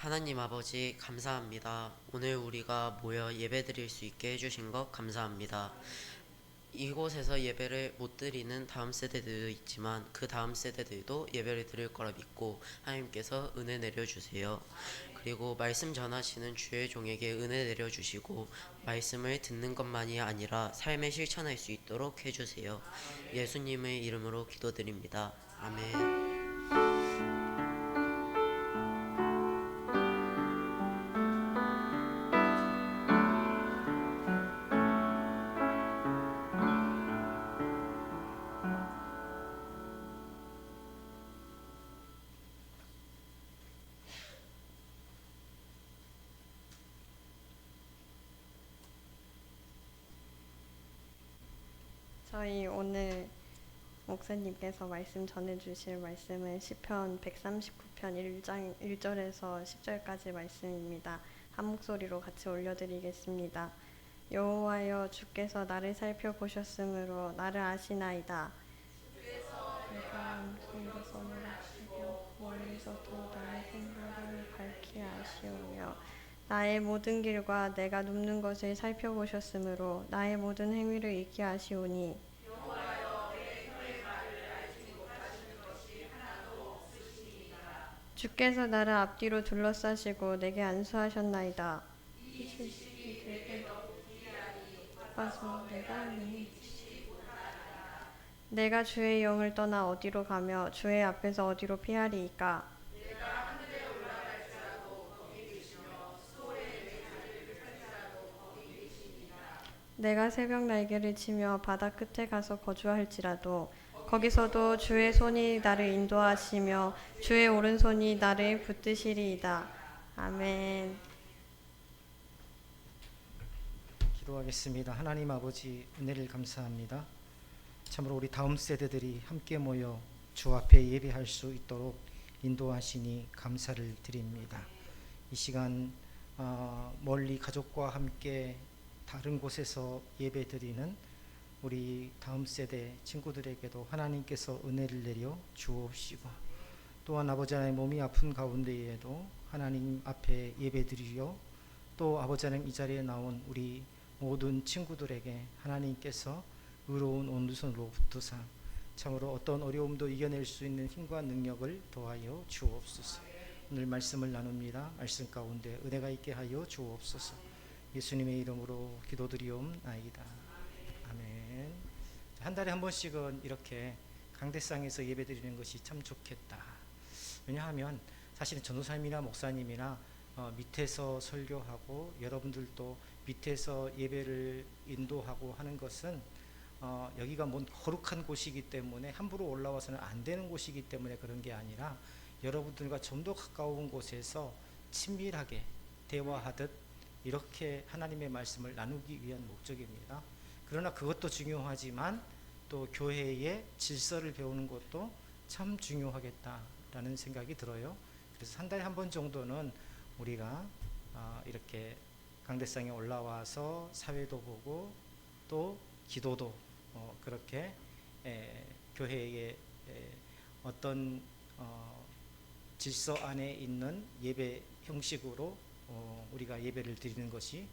하나님 아버지 감사합니다. 오늘 우리가 모여 예배드릴 수 있게 해주신 것 감사합니다. 이곳에서 예배를 못 드리는 다음 세대들도 있지만 그 다음 세대들도 예배를 드릴 거라 믿고 하나님께서 은혜 내려주세요. 그리고 말씀 전하시는 주의 종에게 은혜 내려주시고 말씀을 듣는 것만이 아니라 삶에 실천할 수 있도록 해주세요. 예수님의 이름으로 기도드립니다. 아멘. 저희 오늘 목사님께서 말씀 전해주실 말씀은 시편 139편 1장 1절에서 10절까지 말씀입니다. 한 목소리로 같이 올려드리겠습니다. 여호와여, 주께서 나를 살펴보셨으므로 나를 아시나이다. 내가 속에서 아시고 멀리서도 나의 생각을 밝히 아시오며 나의 모든 길과 내가 눕는 것을 살펴보셨으므로 나의 모든 행위를 익히 아시오니 주께서 나를 앞뒤로 둘러싸시고 내게 안수하셨나이다. 내가 주의 영을 떠나 어디로 가며 주의 앞에서 어디로 피하리이까. 내가 새벽 날개를 치며 바다 끝에 가서 거주할지라도 거기서도 주의 손이 나를 인도하시며 주의 오른손이 나를 붙드시리이다. 아멘. 기도하겠습니다. 하나님 아버지, 은혜를 감사합니다. 참으로 우리 다음 세대들이 함께 모여 주 앞에 예배할 수 있도록 인도하시니 감사를 드립니다. 이 시간 멀리 가족과 함께 다른 곳에서 예배드리는 우리 다음 세대 친구들에게도 하나님께서 은혜를 내려 주옵시고, 또한 아버지 하나님 몸이 아픈 가운데에도 하나님 앞에 예배드리려, 또 아버지 하나님 이 자리에 나온 우리 모든 친구들에게 하나님께서 의로운 온두손으로 붙드사 참으로 어떤 어려움도 이겨낼 수 있는 힘과 능력을 더하여 주옵소서. 오늘 말씀을 나눕니다. 말씀 가운데 은혜가 있게 하여 주옵소서. 예수님의 이름으로 기도드리옵나이다. 아멘. 한 달에 한 번씩은 이렇게 강대상에서 예배드리는 것이 참 좋겠다. 왜냐하면 사실은 전도사님이나 목사님이나 밑에서 설교하고 여러분들도 밑에서 예배를 인도하고 하는 것은 여기가 뭔 거룩한 곳이기 때문에 함부로 올라와서는 안 되는 곳이기 때문에 그런 게 아니라 여러분들과 좀 더 가까운 곳에서 친밀하게 대화하듯 이렇게 하나님의 말씀을 나누기 위한 목적입니다. 그러나 그것도 중요하지만 또 교회의 질서를 배우는 것도 참 중요하겠다라는 생각이 들어요. 그래서 한 달에 한 번 정도는 우리가 이렇게 강대상에 올라와서 사회도 보고 또 기도도 그렇게 교회의 어떤 질서 안에 있는 예배 형식으로 우리가 예배를 드리는 것이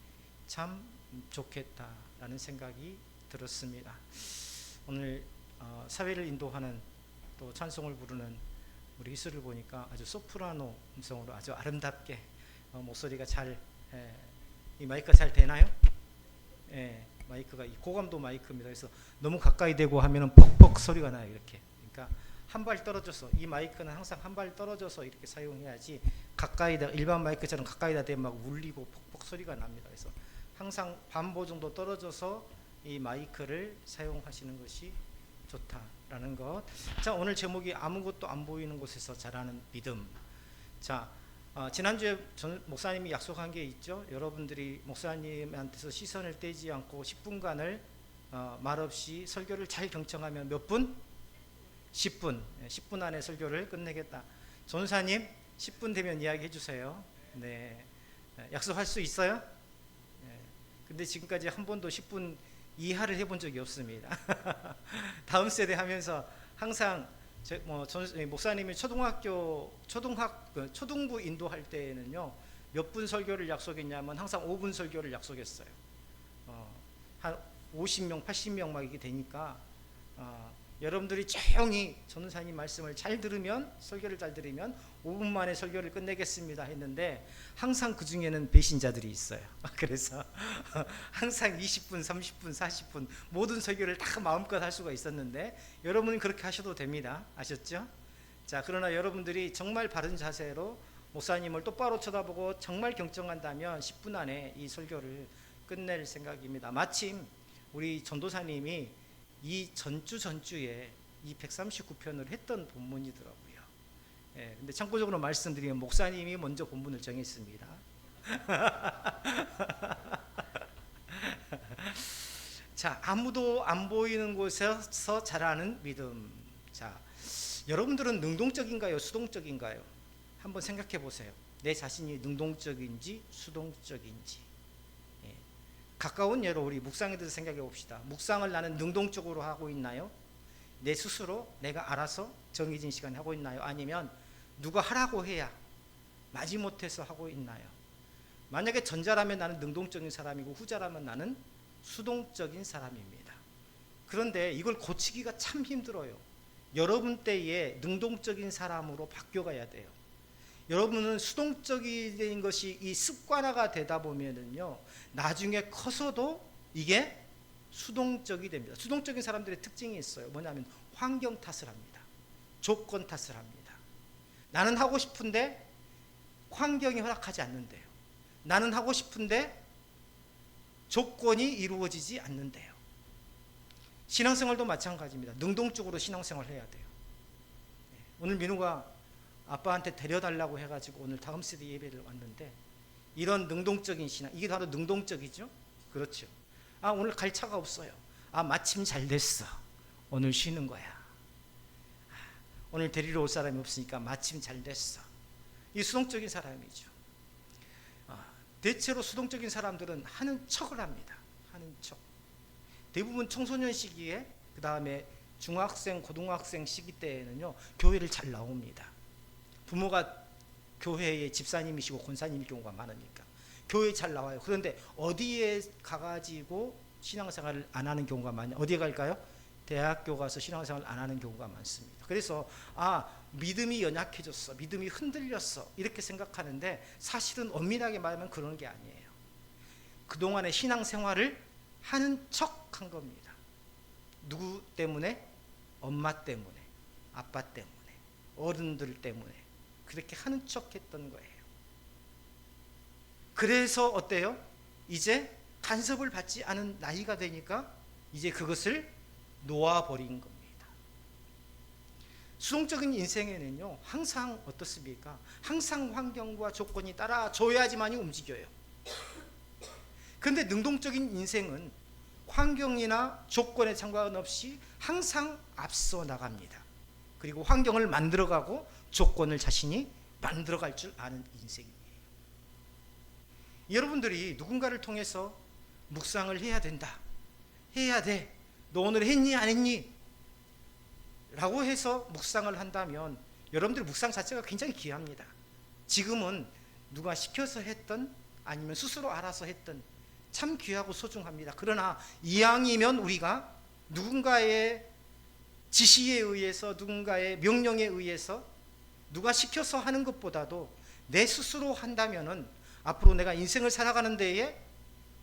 참 좋겠다라는 생각이 들었습니다. 오늘 사회를 인도하는 또 찬송을 부르는 우리 희수를 보니까 아주 소프라노 음성으로 아주 아름답게 목소리가 잘, 이 마이크가 잘 되나요? 마이크가 이 고감도 마이크입니다. 그래서 너무 가까이 대고 하면은 퍽퍽 소리가 나요. 이렇게. 그러니까 한 발 떨어져서, 이 마이크는 항상 한 발 떨어져서 이렇게 사용해야지 가까이다, 일반 마이크처럼 가까이다 대면 막 울리고 퍽퍽 소리가 납니다. 그래서 항상 반보 정도 떨어져서 이 마이크를 사용하시는 것이 좋다라는 것. 자, 오늘 제목이 아무것도 안 보이는 곳에서 자라는 믿음. 자, 지난주에 목사님이 약속한 게 있죠. 여러분들이 목사님한테서 시선을 떼지 않고 10분간을 말없이 설교를 잘 경청하면 몇 분? 10분. 10분 안에 설교를 끝내겠다. 전사님 10분 되면 이야기해 주세요. 네, 약속할 수 있어요? 네. 근데 지금까지 한 번도 10분 이하를 해본 적이 없습니다. 다음 세대 하면서 항상 목사님이 초등부 인도할 때에는요, 몇 분 설교를 약속했냐면 항상 5분 설교를 약속했어요. 한 50명, 80명 막 이게 되니까 여러분들이 조용히 전도사님 말씀을 잘 들으면, 설교를 잘 들으면 5분 만에 설교를 끝내겠습니다 했는데 항상 그 중에는 배신자들이 있어요. 그래서 항상 20분, 30분, 40분 모든 설교를 다 마음껏 할 수가 있었는데 여러분은 그렇게 하셔도 됩니다. 아셨죠? 자, 그러나 여러분들이 정말 바른 자세로 목사님을 똑바로 쳐다보고 정말 경청한다면 10분 안에 이 설교를 끝낼 생각입니다. 마침 우리 전도사님이 이 전주에 이 139편을 했던 본문이더라고요. 예, 근데 참고적으로 말씀드리면 목사님이 먼저 본문을 정했습니다. 자, 아무도 안 보이는 곳에서 자라는 믿음. 자, 여러분들은 능동적인가요? 수동적인가요? 한번 생각해 보세요. 내 자신이 능동적인지 수동적인지. 예. 가까운 예로 우리 묵상에 대해서 생각해 봅시다. 묵상을 나는 능동적으로 하고 있나요? 내 스스로 내가 알아서 정해진 시간에 하고 있나요? 아니면 누가 하라고 해야 마지못해서 하고 있나요? 만약에 전자라면 나는 능동적인 사람이고 후자라면 나는 수동적인 사람입니다. 그런데 이걸 고치기가 참 힘들어요. 여러분 때에 능동적인 사람으로 바뀌어가야 돼요. 여러분은 수동적인 것이 이 습관화가 되다 보면은요, 나중에 커서도 이게 수동적이 됩니다. 수동적인 사람들의 특징이 있어요. 뭐냐면 환경 탓을 합니다. 조건 탓을 합니다. 나는 하고 싶은데 환경이 허락하지 않는데요. 나는 하고 싶은데 조건이 이루어지지 않는데요. 신앙생활도 마찬가지입니다. 능동적으로 신앙생활을 해야 돼요. 오늘 민우가 아빠한테 데려달라고 해가지고 오늘 다음 세대 예배를 왔는데, 이런 능동적인 신앙, 이게 바로 능동적이죠. 그렇죠. 아, 오늘 갈 차가 없어요. 아, 마침 잘 됐어. 오늘 쉬는 거야. 오늘 데리러 올 사람이 없으니까 마침 잘 됐어. 이 수동적인 사람이죠. 대체로 수동적인 사람들은 하는 척을 합니다. 하는 척. 대부분 청소년 시기에, 그 다음에 중학생, 고등학생 시기 때에는요, 교회를 잘 나옵니다. 부모가 교회의 집사님이시고 권사님일 경우가 많으니까 교회 잘 나와요. 그런데 어디에 가가지고 신앙생활을 안 하는 경우가 많냐? 어디에 갈까요? 대학교 가서 신앙생활을 안 하는 경우가 많습니다. 그래서 믿음이 연약해졌어, 믿음이 흔들렸어, 이렇게 생각하는데 사실은 엄밀하게 말하면 그런 게 아니에요. 그동안의 신앙생활을 하는 척 한 겁니다. 누구 때문에? 엄마 때문에, 아빠 때문에, 어른들 때문에 그렇게 하는 척 했던 거예요. 그래서 어때요? 이제 간섭을 받지 않은 나이가 되니까 이제 그것을 놓아버린 겁니다. 수동적인 인생에는요, 항상 어떻습니까? 항상 환경과 조건이 따라줘야지만이 움직여요. 그런데 능동적인 인생은 환경이나 조건에 상관없이 항상 앞서 나갑니다. 그리고 환경을 만들어가고 조건을 자신이 만들어갈 줄 아는 인생이에요. 여러분들이 누군가를 통해서 묵상을 해야 된다, 해야 돼, 너 오늘 했니 안 했니? 라고 해서 묵상을 한다면 여러분들 묵상 자체가 굉장히 귀합니다. 지금은 누가 시켜서 했던 아니면 스스로 알아서 했던 참 귀하고 소중합니다. 그러나 이왕이면 우리가 누군가의 지시에 의해서, 누군가의 명령에 의해서, 누가 시켜서 하는 것보다도 내 스스로 한다면은 앞으로 내가 인생을 살아가는 데에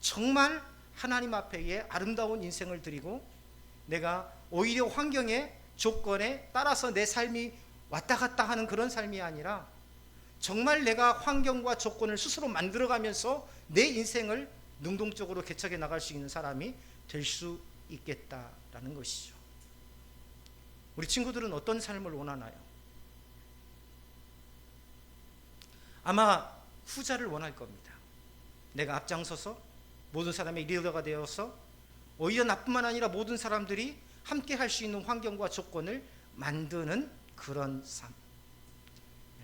정말 하나님 앞에 아름다운 인생을 드리고, 내가 오히려 환경의 조건에 따라서 내 삶이 왔다 갔다 하는 그런 삶이 아니라 정말 내가 환경과 조건을 스스로 만들어가면서 내 인생을 능동적으로 개척해 나갈 수 있는 사람이 될 수 있겠다라는 것이죠. 우리 친구들은 어떤 삶을 원하나요? 아마 후자를 원할 겁니다. 내가 앞장서서 모든 사람의 리더가 되어서 오히려 나뿐만 아니라 모든 사람들이 함께 할 수 있는 환경과 조건을 만드는 그런 삶.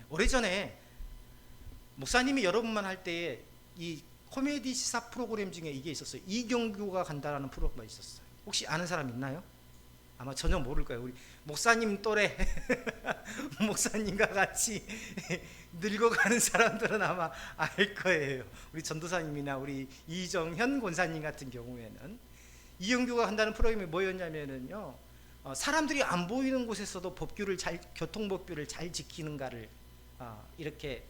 오래전에 목사님이 여러분만 할 때에 이 코미디 시사 프로그램 중에 이게 있었어요. 이경규가 간다라는 프로그램이 있었어요. 혹시 아는 사람 있나요? 아마 전혀 모를 거예요. 우리 목사님 또래 목사님과 같이 늙어가는 사람들은 아마 알 거예요. 우리 전도사님이나 우리 이정현 권사님 같은 경우에는 이영규가 한다는 프로그램이 뭐였냐면은요, 사람들이 안 보이는 곳에서도 교통법규를 잘 지키는가를 이렇게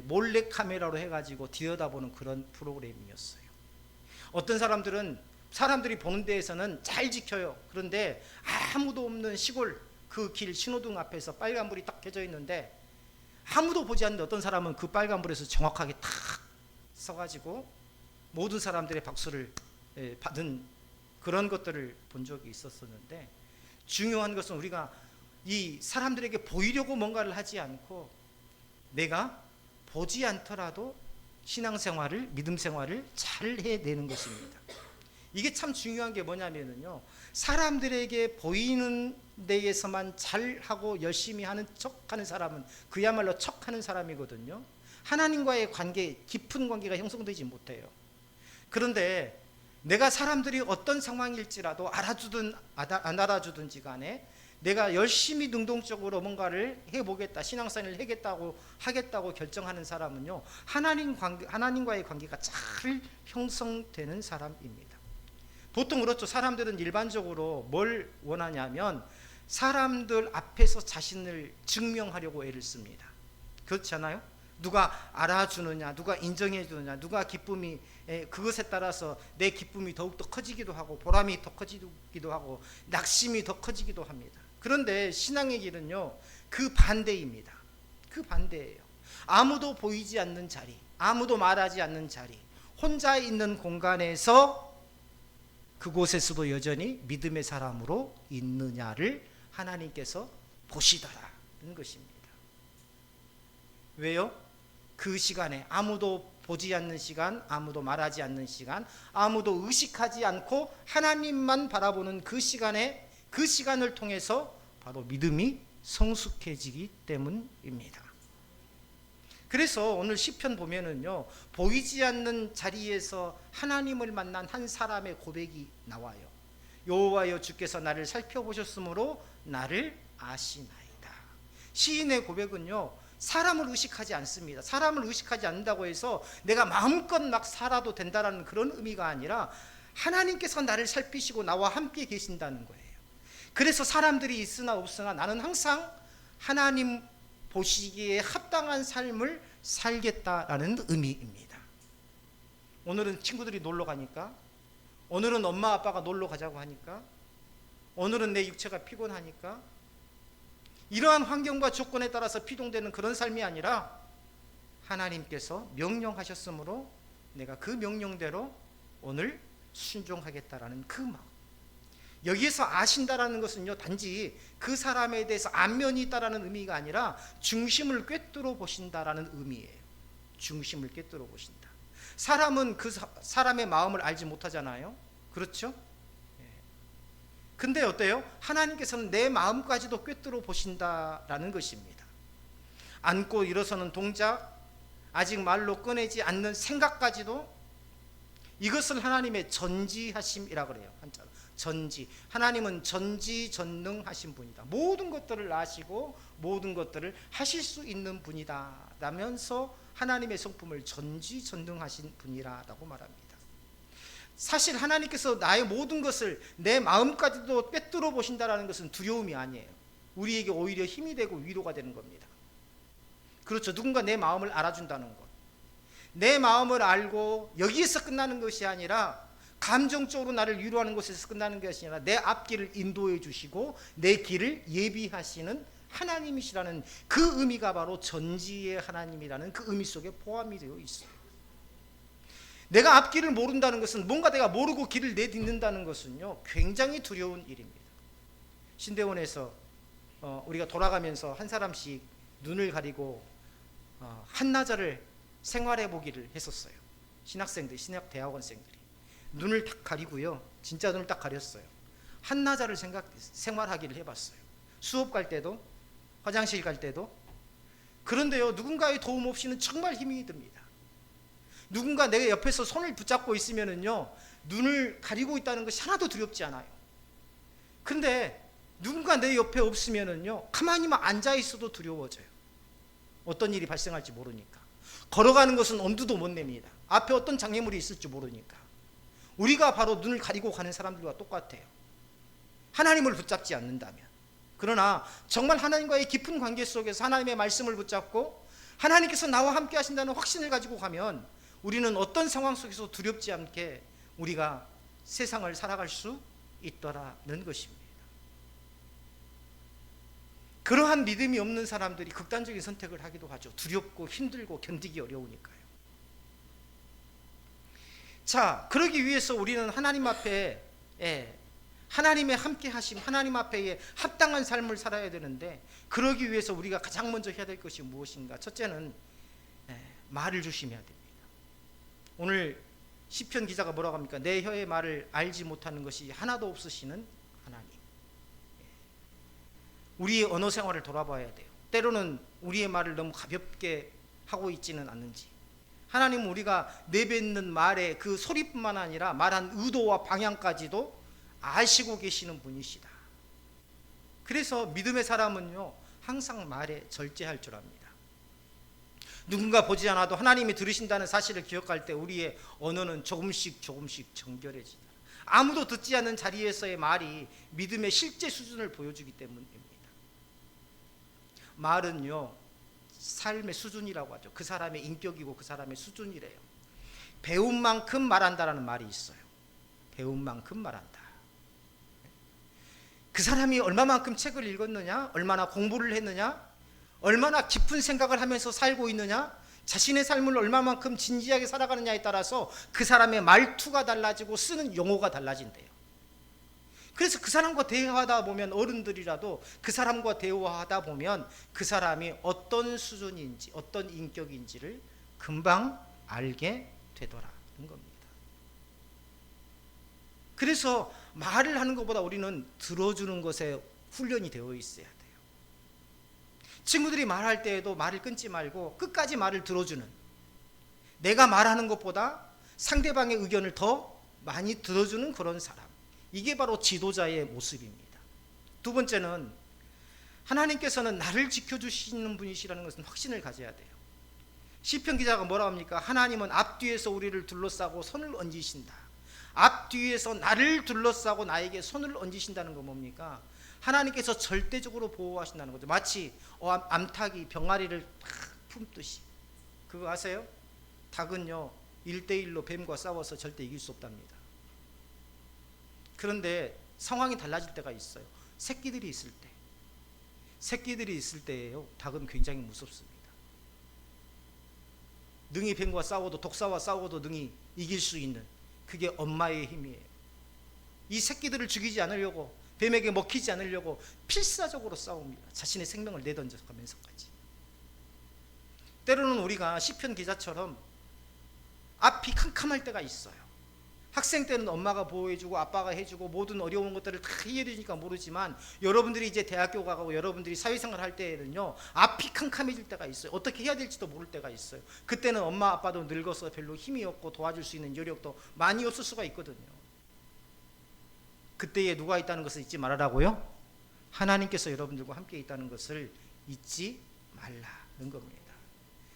몰래 카메라로 해가지고 들여다보는 그런 프로그램이었어요. 어떤 사람들은 사람들이 보는 데에서는 잘 지켜요. 그런데 아무도 없는 시골 그 길 신호등 앞에서 빨간불이 딱 켜져 있는데 아무도 보지 않는데 어떤 사람은 그 빨간불에서 정확하게 탁 서가지고 모든 사람들의 박수를 받은 그런 것들을 본 적이 있었었는데, 중요한 것은 우리가 이 사람들에게 보이려고 뭔가를 하지 않고 내가 보지 않더라도 신앙생활을, 믿음생활을 잘 해내는 것입니다. 이게 참 중요한 게 뭐냐면요, 사람들에게 보이는 데에서만 잘하고 열심히 하는 척하는 사람은 그야말로 척하는 사람이거든요. 하나님과의 관계, 깊은 관계가 형성되지 못해요. 그런데 내가 사람들이 어떤 상황일지라도 알아주든 안 알아주든지 간에 내가 열심히 능동적으로 뭔가를 해보겠다, 신앙생활을 하겠다고 결정하는 사람은요, 하나님과의 관계가 잘 형성되는 사람입니다. 보통 그렇죠. 사람들은 일반적으로 뭘 원하냐면 사람들 앞에서 자신을 증명하려고 애를 씁니다. 그렇지 않아요? 누가 알아주느냐, 누가 인정해 주느냐, 누가 기쁨이, 그것에 따라서 내 기쁨이 더욱더 커지기도 하고 보람이 더 커지기도 하고 낙심이 더 커지기도 합니다. 그런데 신앙의 길은요, 그 반대입니다. 그 반대예요. 아무도 보이지 않는 자리, 아무도 말하지 않는 자리, 혼자 있는 공간에서 그곳에서도 여전히 믿음의 사람으로 있느냐를 하나님께서 보시더라는 것입니다. 왜요? 그 시간에 아무도 보지 않는 시간, 아무도 말하지 않는 시간, 아무도 의식하지 않고 하나님만 바라보는 그 시간에, 그 시간을 통해서 바로 믿음이 성숙해지기 때문입니다. 그래서 오늘 시편 보면은요, 보이지 않는 자리에서 하나님을 만난 한 사람의 고백이 나와요. 여호와여, 주께서 나를 살펴보셨으므로 나를 아시나이다. 시인의 고백은요, 사람을 의식하지 않습니다. 사람을 의식하지 않는다고 해서 내가 마음껏 막 살아도 된다는 그런 의미가 아니라 하나님께서 나를 살피시고 나와 함께 계신다는 거예요. 그래서 사람들이 있으나 없으나 나는 항상 하나님 보시기에 합당한 삶을 살겠다라는 의미입니다. 오늘은 친구들이 놀러 가니까, 오늘은 엄마 아빠가 놀러 가자고 하니까, 오늘은 내 육체가 피곤하니까, 이러한 환경과 조건에 따라서 피동되는 그런 삶이 아니라 하나님께서 명령하셨으므로 내가 그 명령대로 오늘 순종하겠다라는 그 마음. 여기에서 아신다라는 것은요, 단지 그 사람에 대해서 안면이 있다라는 의미가 아니라 중심을 꿰뚫어 보신다라는 의미예요. 중심을 꿰뚫어 보신다. 사람은 그 사람의 마음을 알지 못하잖아요. 그렇죠? 근데 어때요? 하나님께서는 내 마음까지도 꿰뚫어 보신다라는 것입니다. 앉고 일어서는 동작, 아직 말로 꺼내지 않는 생각까지도, 이것을 하나님의 전지하심이라 그래요. 한자로 전지. 하나님은 전지전능하신 분이다. 모든 것들을 아시고 모든 것들을 하실 수 있는 분이다 라면서 하나님의 성품을 전지전능하신 분이라고 말합니다. 사실 하나님께서 나의 모든 것을, 내 마음까지도 꿰뚫어 보신다는 것은 두려움이 아니에요. 우리에게 오히려 힘이 되고 위로가 되는 겁니다. 그렇죠. 누군가 내 마음을 알아준다는 것, 내 마음을 알고 여기에서 끝나는 것이 아니라 감정적으로 나를 위로하는 것에서 끝나는 것이 아니라 내 앞길을 인도해 주시고 내 길을 예비하시는 하나님이시라는 그 의미가 바로 전지의 하나님이라는 그 의미 속에 포함이 되어 있어요. 내가 앞길을 모른다는 것은, 뭔가 내가 모르고 길을 내딛는다는 것은요, 굉장히 두려운 일입니다. 신대원에서 우리가 돌아가면서 한 사람씩 눈을 가리고 한나절을 생활해 보기를 했었어요. 신학생들, 신학대학원생들이 눈을 딱 가리고요, 진짜 눈을 딱 가렸어요. 한나절을 생활하기를 해봤어요. 수업 갈 때도, 화장실 갈 때도. 그런데요, 누군가의 도움 없이는 정말 힘이 듭니다. 누군가 내 옆에서 손을 붙잡고 있으면은요, 눈을 가리고 있다는 것이 하나도 두렵지 않아요. 근데 누군가 내 옆에 없으면은요, 가만히만 앉아 있어도 두려워져요. 어떤 일이 발생할지 모르니까. 걸어가는 것은 엄두도 못 냅니다. 앞에 어떤 장애물이 있을지 모르니까. 우리가 바로 눈을 가리고 가는 사람들과 똑같아요. 하나님을 붙잡지 않는다면. 그러나 정말 하나님과의 깊은 관계 속에서 하나님의 말씀을 붙잡고 하나님께서 나와 함께 하신다는 확신을 가지고 가면 우리는 어떤 상황 속에서 두렵지 않게 우리가 세상을 살아갈 수 있더라는 것입니다. 그러한 믿음이 없는 사람들이 극단적인 선택을 하기도 하죠. 두렵고 힘들고 견디기 어려우니까요. 자, 그러기 위해서 우리는 하나님 앞에 하나님의 함께 하심, 하나님 앞에 합당한 삶을 살아야 되는데, 그러기 위해서 우리가 가장 먼저 해야 될 것이 무엇인가? 첫째는 말을 조심해야 됩니다. 오늘 시편 기자가 뭐라고 합니까? 내 혀의 말을 알지 못하는 것이 하나도 없으시는 하나님. 우리의 언어 생활을 돌아봐야 돼요. 때로는 우리의 말을 너무 가볍게 하고 있지는 않는지. 하나님은 우리가 내뱉는 말의 그 소리뿐만 아니라 말한 의도와 방향까지도 아시고 계시는 분이시다. 그래서 믿음의 사람은요, 항상 말에 절제할 줄 압니다. 누군가 보지 않아도 하나님이 들으신다는 사실을 기억할 때 우리의 언어는 조금씩 정결해지다. 아무도 듣지 않는 자리에서의 말이 믿음의 실제 수준을 보여주기 때문입니다. 말은요, 삶의 수준이라고 하죠. 그 사람의 인격이고 그 사람의 수준이래요. 배운 만큼 말한다라는 말이 있어요. 배운 만큼 말한다. 그 사람이 얼마만큼 책을 읽었느냐, 얼마나 공부를 했느냐, 얼마나 깊은 생각을 하면서 살고 있느냐, 자신의 삶을 얼마만큼 진지하게 살아가느냐에 따라서 그 사람의 말투가 달라지고 쓰는 용어가 달라진대요. 그래서 그 사람과 대화하다 보면, 어른들이라도 그 사람과 대화하다 보면 그 사람이 어떤 수준인지 어떤 인격인지를 금방 알게 되더라는 겁니다. 그래서 말을 하는 것보다 우리는 들어주는 것에 훈련이 되어 있어야 돼요. 친구들이 말할 때에도 말을 끊지 말고 끝까지 말을 들어주는, 내가 말하는 것보다 상대방의 의견을 더 많이 들어주는 그런 사람, 이게 바로 지도자의 모습입니다. 두 번째는 하나님께서는 나를 지켜주시는 분이시라는 것은 확신을 가져야 돼요. 시편 기자가 뭐라고 합니까? 하나님은 앞뒤에서 우리를 둘러싸고 손을 얹으신다. 앞뒤에서 나를 둘러싸고 나에게 손을 얹으신다는 건 뭡니까? 하나님께서 절대적으로 보호하신다는 거죠. 마치 암탉이 병아리를 품듯이. 그거 아세요? 닭은요, 1대1로 뱀과 싸워서 절대 이길 수 없답니다. 그런데 상황이 달라질 때가 있어요. 새끼들이 있을 때예요, 닭은 굉장히 무섭습니다. 능히 뱀과 싸워도, 독사와 싸워도 능히 이길 수 있는, 그게 엄마의 힘이에요. 이 새끼들을 죽이지 않으려고, 뱀에게 먹히지 않으려고 필사적으로 싸웁니다. 자신의 생명을 내던져가면서까지. 때로는 우리가 시편 기자처럼 앞이 캄캄할 때가 있어요. 학생 때는 엄마가 보호해주고 아빠가 해주고 모든 어려운 것들을 다 이해해주니까 모르지만, 여러분들이 이제 대학교 가고 여러분들이 사회생활 할 때에는요, 앞이 캄캄해질 때가 있어요. 어떻게 해야 될지도 모를 때가 있어요. 그때는 엄마 아빠도 늙어서 별로 힘이 없고 도와줄 수 있는 여력도 많이 없을 수가 있거든요. 그때에 누가 있다는 것을 잊지 말아라고요? 하나님께서 여러분들과 함께 있다는 것을 잊지 말라는 겁니다.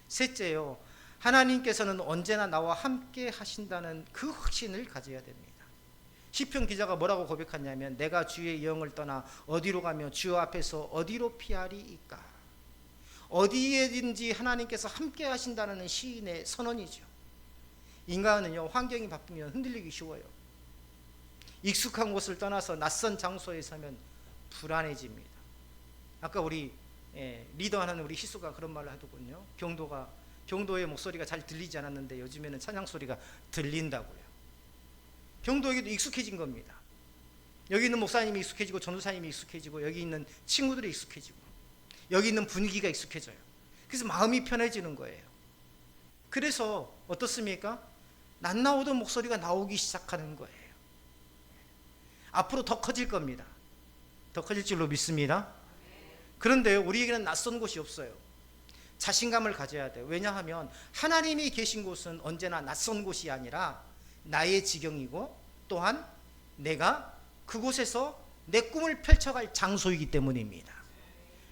셋째요, 하나님께서는 언제나 나와 함께 하신다는 그 확신을 가져야 됩니다. 시편 기자가 뭐라고 고백하냐면, 내가 주의 영을 떠나 어디로 가며 주 앞에서 어디로 피하리이까. 어디에든지 하나님께서 함께 하신다는 시인의 선언이죠. 인간은요, 환경이 바뀌면 흔들리기 쉬워요. 익숙한 곳을 떠나서 낯선 장소에 서면 불안해집니다. 아까 우리 리더하는 우리 희수가 그런 말을 하더군요. 경도의 목소리가 잘 들리지 않았는데 요즘에는 찬양 소리가 들린다고요. 경도에게도 익숙해진 겁니다. 여기 있는 목사님이 익숙해지고 전도사님이 익숙해지고 여기 있는 친구들이 익숙해지고 여기 있는 분위기가 익숙해져요. 그래서 마음이 편해지는 거예요. 그래서 어떻습니까? 낯 나오던 목소리가 나오기 시작하는 거예요. 앞으로 더 커질 겁니다. 더 커질 줄로 믿습니다. 그런데 우리에게는 낯선 곳이 없어요. 자신감을 가져야 돼요. 왜냐하면 하나님이 계신 곳은 언제나 낯선 곳이 아니라 나의 지경이고, 또한 내가 그곳에서 내 꿈을 펼쳐갈 장소이기 때문입니다.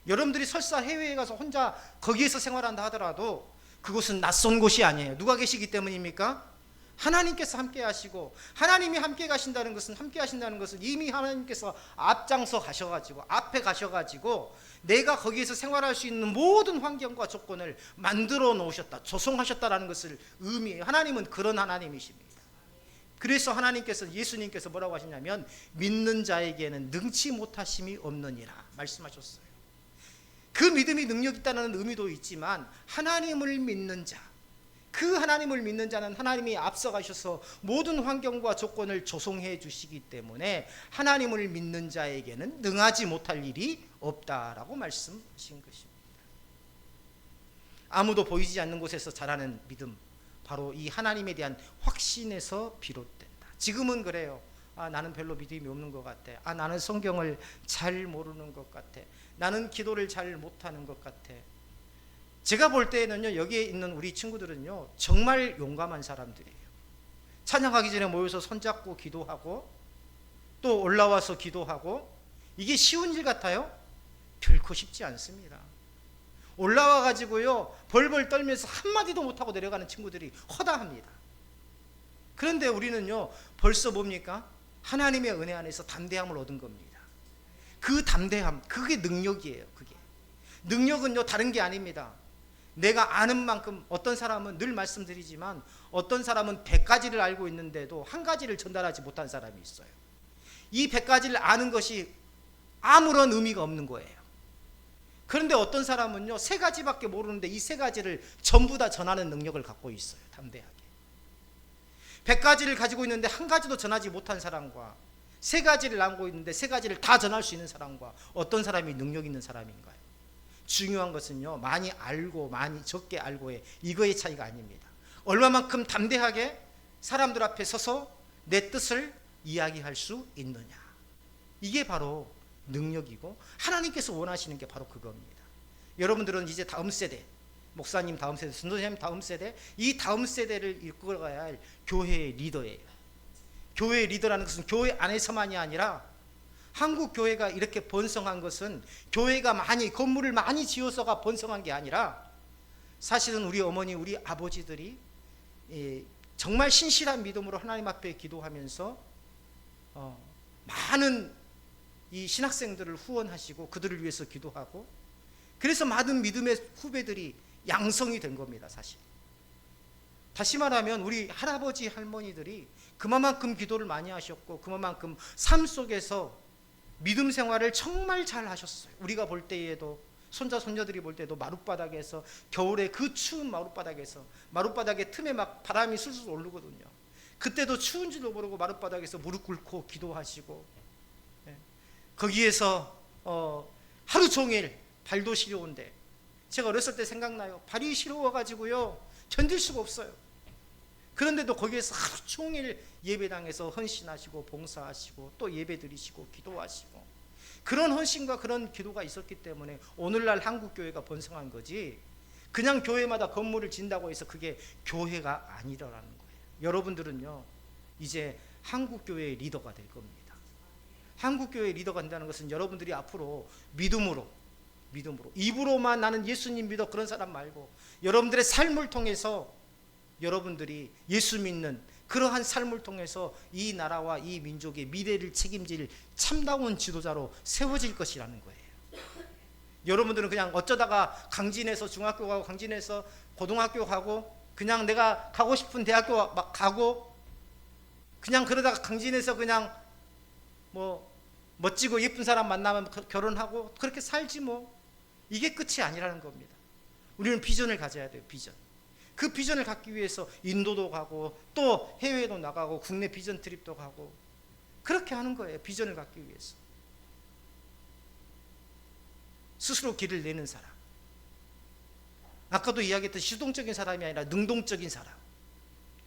여러분들이 설사 해외에 가서 혼자 거기에서 생활한다 하더라도 그곳은 낯선 곳이 아니에요. 누가 계시기 때문입니까? 하나님께서 함께 하시고, 하나님이 함께 가신다는 것은, 함께 하신다는 것은 이미 하나님께서 앞장서 가셔가지고, 앞에 가셔가지고 내가 거기에서 생활할 수 있는 모든 환경과 조건을 만들어 놓으셨다, 조성하셨다라는 것을 의미해요. 하나님은 그런 하나님이십니다. 그래서 하나님께서, 예수님께서 뭐라고 하시냐면 믿는 자에게는 능치 못하심이 없느니라 말씀하셨어요. 그 믿음이 능력 있다는 의미도 있지만 하나님을 믿는 자, 그 하나님을 믿는 자는 하나님이 앞서가셔서 모든 환경과 조건을 조성해 주시기 때문에 하나님을 믿는 자에게는 능하지 못할 일이 없다라고 말씀하신 것입니다. 아무도 보이지 않는 곳에서 자라는 믿음, 바로 이 하나님에 대한 확신에서 비롯된다. 지금은 그래요. 나는 별로 믿음이 없는 것 같아. 나는 성경을 잘 모르는 것 같아. 나는 기도를 잘 못하는 것 같아. 제가 볼 때는요, 여기에 있는 우리 친구들은요, 정말 용감한 사람들이에요. 찬양하기 전에 모여서 손잡고 기도하고 또 올라와서 기도하고, 이게 쉬운 일 같아요? 결코 쉽지 않습니다. 올라와 가지고요 벌벌 떨면서 한마디도 못하고 내려가는 친구들이 허다합니다. 그런데 우리는요 벌써 뭡니까? 하나님의 은혜 안에서 담대함을 얻은 겁니다. 그 담대함, 그게 능력이에요. 그게 능력은요 다른 게 아닙니다. 내가 아는 만큼, 어떤 사람은 늘 말씀드리지만 어떤 사람은 100가지를 알고 있는데도 한 가지를 전달하지 못한 사람이 있어요. 이 100가지를 아는 것이 아무런 의미가 없는 거예요. 그런데 어떤 사람은요 3가지밖에 모르는데 이 3가지를 전부 다 전하는 능력을 갖고 있어요. 담대하게 100가지를 가지고 있는데 한 가지도 전하지 못한 사람과 3가지를 안고 있는데 3가지를 다 전할 수 있는 사람과 어떤 사람이 능력 있는 사람인가요? 중요한 것은요 많이 알고 많이 적게 알고의 이거의 차이가 아닙니다. 얼마만큼 담대하게 사람들 앞에 서서 내 뜻을 이야기할 수 있느냐, 이게 바로 능력이고 하나님께서 원하시는 게 바로 그겁니다. 여러분들은 이제 다음 세대, 목사님 다음 세대, 선생님 다음 세대, 이 다음 세대를 이끌어가야 할 교회의 리더예요. 교회의 리더라는 것은 교회 안에서만이 아니라 한국 교회가 이렇게 번성한 것은 교회가 많이, 건물을 많이 지어서가 번성한 게 아니라 사실은 우리 어머니, 우리 아버지들이 정말 신실한 믿음으로 하나님 앞에 기도하면서 많은 이 신학생들을 후원하시고 그들을 위해서 기도하고, 그래서 많은 믿음의 후배들이 양성이 된 겁니다. 사실 다시 말하면 우리 할아버지 할머니들이 그만큼 기도를 많이 하셨고 그만큼 삶 속에서 믿음 생활을 정말 잘 하셨어요. 우리가 볼 때에도, 손자 손녀들이 볼 때도 마룻바닥에서, 겨울에 그 추운 마룻바닥에서, 마룻바닥에 틈에 막 바람이 술술 오르거든요. 그때도 추운 줄도 모르고 마룻바닥에서 무릎 꿇고 기도하시고, 거기에서 하루 종일 발도 시려운데, 제가 어렸을 때 생각나요. 발이 시려워가지고요 견딜 수가 없어요. 그런데도 거기에서 하루 종일 예배당에서 헌신하시고 봉사하시고 또 예배드리시고 기도하시고, 그런 헌신과 그런 기도가 있었기 때문에 오늘날 한국교회가 번성한 거지, 그냥 교회마다 건물을 진다고 해서 그게 교회가 아니라는 거예요. 여러분들은요 이제 한국교회의 리더가 될 겁니다. 한국교회의 리더가 된다는 것은 여러분들이 앞으로 믿음으로 입으로만 나는 예수님 믿어, 그런 사람 말고 여러분들의 삶을 통해서 여러분들이 예수 믿는 그러한 삶을 통해서 이 나라와 이 민족의 미래를 책임질 참다운 지도자로 세워질 것이라는 거예요. 여러분들은 그냥 어쩌다가 강진에서 중학교 가고 강진에서 고등학교 가고 그냥 내가 가고 싶은 대학교 막 가고 그냥 그러다가 강진에서 그냥 뭐 멋지고 예쁜 사람 만나면 결혼하고 그렇게 살지 뭐, 이게 끝이 아니라는 겁니다. 우리는 비전을 가져야 돼요. 비전. 그 비전을 갖기 위해서 인도도 가고 또 해외도 나가고 국내 비전 트립도 가고 그렇게 하는 거예요. 비전을 갖기 위해서 스스로 길을 내는 사람, 아까도 이야기했던 유동적인 사람이 아니라 능동적인 사람.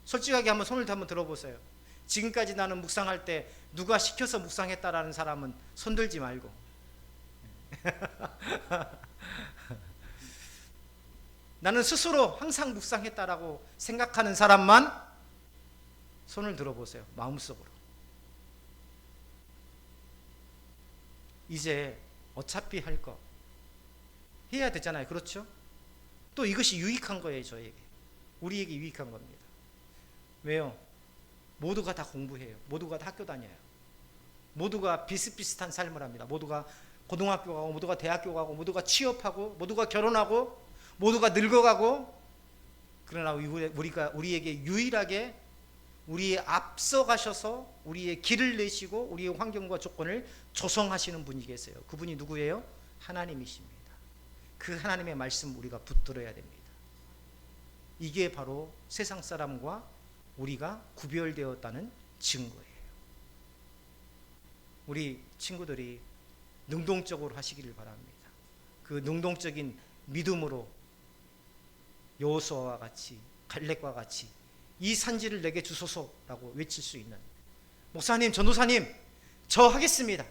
솔직하게 한번 손을 한번 들어보세요. 지금까지 나는 묵상할 때 누가 시켜서 묵상했다라는 사람은 손 들지 말고 나는 스스로 항상 묵상했다라고 생각하는 사람만 손을 들어보세요. 마음속으로. 이제 어차피 할 거 해야 되잖아요. 그렇죠? 또 이것이 유익한 거예요. 저에게, 우리에게 유익한 겁니다. 왜요? 모두가 다 공부해요. 모두가 다 학교 다녀요. 모두가 비슷비슷한 삶을 합니다. 모두가 고등학교 가고, 모두가 대학교 가고, 모두가 취업하고, 모두가 결혼하고, 모두가 늙어가고. 그러나 우리에게 유일하게 우리의 앞서 가셔서 우리의 길을 내시고 우리의 환경과 조건을 조성하시는 분이 계세요. 그분이 누구예요? 하나님이십니다. 그 하나님의 말씀 우리가 붙들어야 됩니다. 이게 바로 세상 사람과 우리가 구별되었다는 증거예요. 우리 친구들이 능동적으로 하시기를 바랍니다. 그 능동적인 믿음으로 여호수아와 같이, 갈렙과 같이 이 산지를 내게 주소서라고 외칠 수 있는, 목사님, 전도사님, 저 하겠습니다.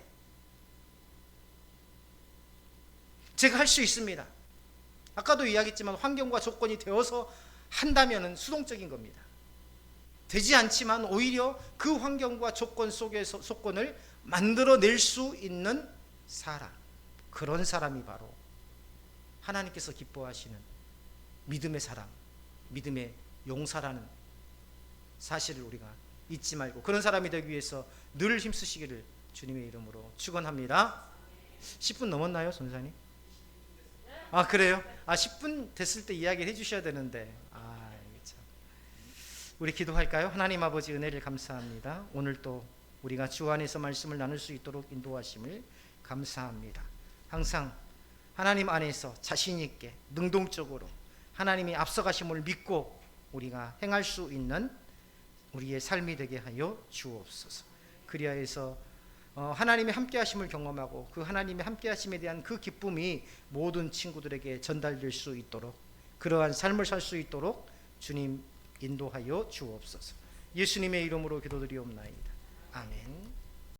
제가 할 수 있습니다. 아까도 이야기했지만 환경과 조건이 되어서 한다면 수동적인 겁니다. 되지 않지만 오히려 그 환경과 조건 속에서 조건을 만들어낼 수 있는 사람, 그런 사람이 바로 하나님께서 기뻐하시는 믿음의 사람, 믿음의 용사라는 사실을 우리가 잊지 말고 그런 사람이 되기 위해서 늘 힘쓰시기를 주님의 이름으로 축원합니다. 10분 넘었나요, 선사님? 아, 그래요? 10분 됐을 때 이야기를 해주셔야 되는데. 참. 우리 기도할까요? 하나님 아버지, 은혜를 감사합니다. 오늘 또 우리가 주 안에서 말씀을 나눌 수 있도록 인도하심을 감사합니다. 항상 하나님 안에서 자신 있게 능동적으로 하나님이 앞서가심을 믿고 우리가 행할 수 있는 우리의 삶이 되게 하여 주옵소서. 그리하여서 하나님의 함께하심을 경험하고 그 하나님의 함께하심에 대한 그 기쁨이 모든 친구들에게 전달될 수 있도록, 그러한 삶을 살 수 있도록 주님 인도하여 주옵소서. 예수님의 이름으로 기도드리옵나이다. 아멘.